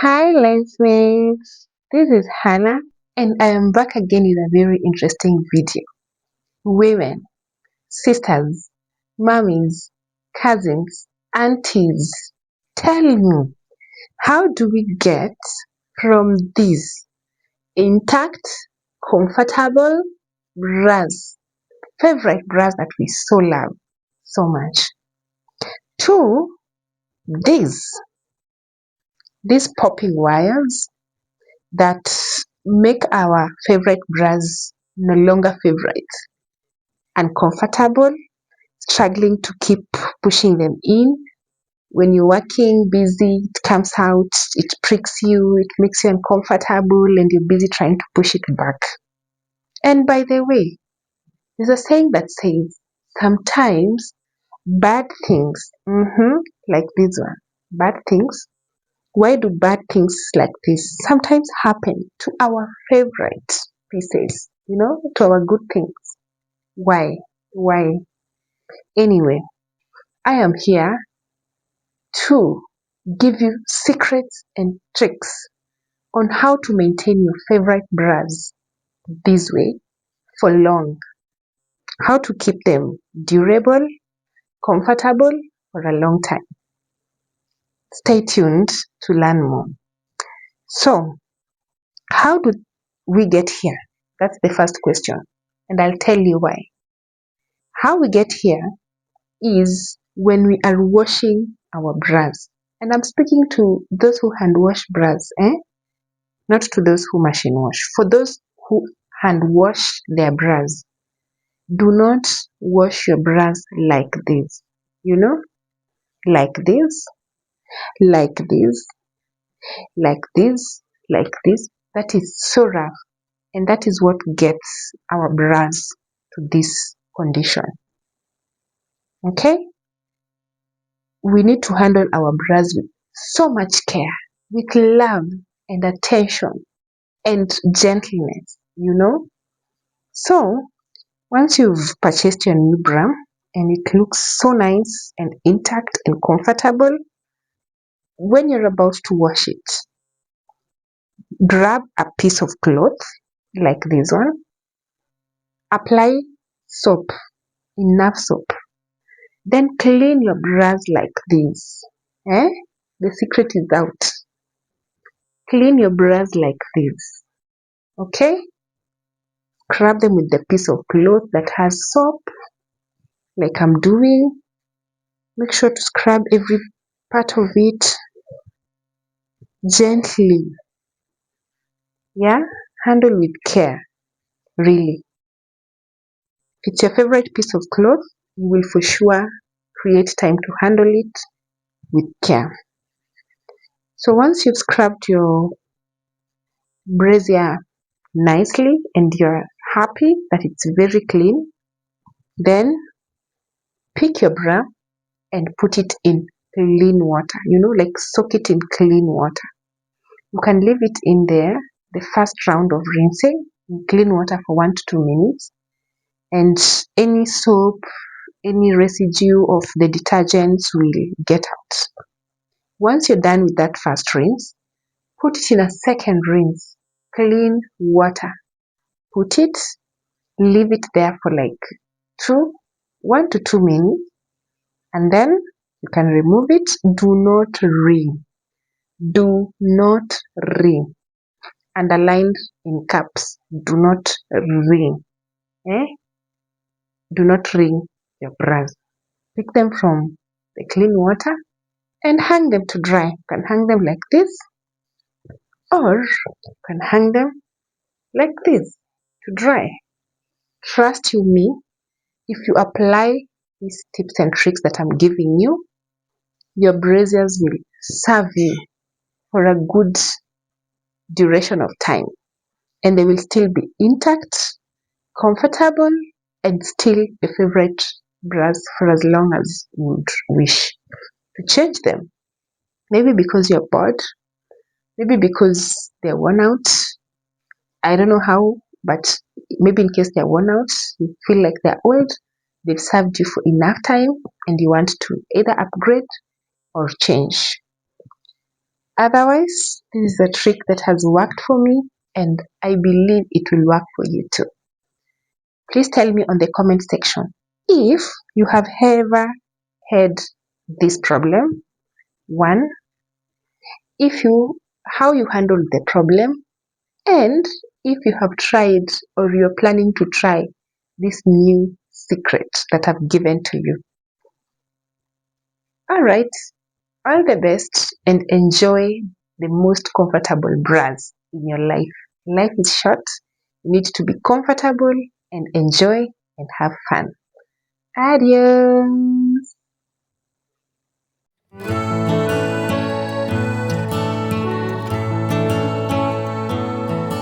Hi, Lensmates. This is Hannah, and I am back again with a very interesting video. Women, sisters, mummies, cousins, aunties, tell me, how do we get from these intact, comfortable bras, favorite bras that we so love so much, to these, these popping wires that make our favorite bras no longer favorite, uncomfortable, struggling to keep pushing them in. When you're working busy, it comes out, it pricks you, it makes you uncomfortable, and you're busy trying to push it back. And by the way, there's a saying that says sometimes bad things, like this one, bad things. Why do bad things like this sometimes happen to our favorite pieces, to our good things? Why? Why? Anyway, I am here to give you secrets and tricks on how to maintain your favorite bras this way for long, how to keep them durable, comfortable for a long time. Stay tuned to learn more. So, how do we get here? That's the first question, and I'll tell you why. How we get here is when we are washing our bras. And I'm speaking to those who hand wash bras, not to those who machine wash. For those who hand wash their bras, do not wash your bras like this. Like this, like this, like this, like this. That is so rough, and that is what gets our bras to this condition. Okay? We need to handle our bras with so much care, with love and attention and gentleness. So, once you've purchased your new bra and it looks so nice and intact and comfortable, when you're about to wash it, grab a piece of cloth like this one, apply soap, enough soap, then clean your bras like this. The secret is out. Clean your bras like this. Okay? Scrub them with the piece of cloth that has soap, like I'm doing. Make sure to scrub every part of it gently. Yeah? Handle with care, really. If it's your favorite piece of cloth, you will for sure create time to handle it with care. So once you've scrubbed your brassiere nicely and you're happy that it's very clean, then pick your bra and put it in clean water, like soak it in clean water. You can leave it in there the first round of rinsing in clean water for 1 to 2 minutes, and any soap, any residue of the detergents will get out. Once you're done with that first rinse, put it in a second rinse, clean water. Put it, leave it there for like 1 to 2 minutes, and then you can remove it. Do not wring. Do not wring. Underlined in caps. Do not wring. Do not wring your bras. Pick them from the clean water and hang them to dry. You can hang them like this, or you can hang them like this to dry. Trust you me, if you apply these tips and tricks that I'm giving you, your braziers will serve you for a good duration of time, and they will still be intact, comfortable, and still your favorite bras for as long as you would wish to change them. Maybe because you're bored, maybe because they're worn out. I don't know how, but maybe in case they're worn out, you feel like they're old, they've served you for enough time, and you want to either upgrade or change. Otherwise, this is a trick that has worked for me and I believe it will work for you too. Please tell me on the comment section if you have ever had this problem. One, if you how you handled the problem, and if you have tried or you're planning to try this new secret that I've given to you. All right, all the best and enjoy the most comfortable bras in your life. Life is short. You need to be comfortable and enjoy and have fun. Adios.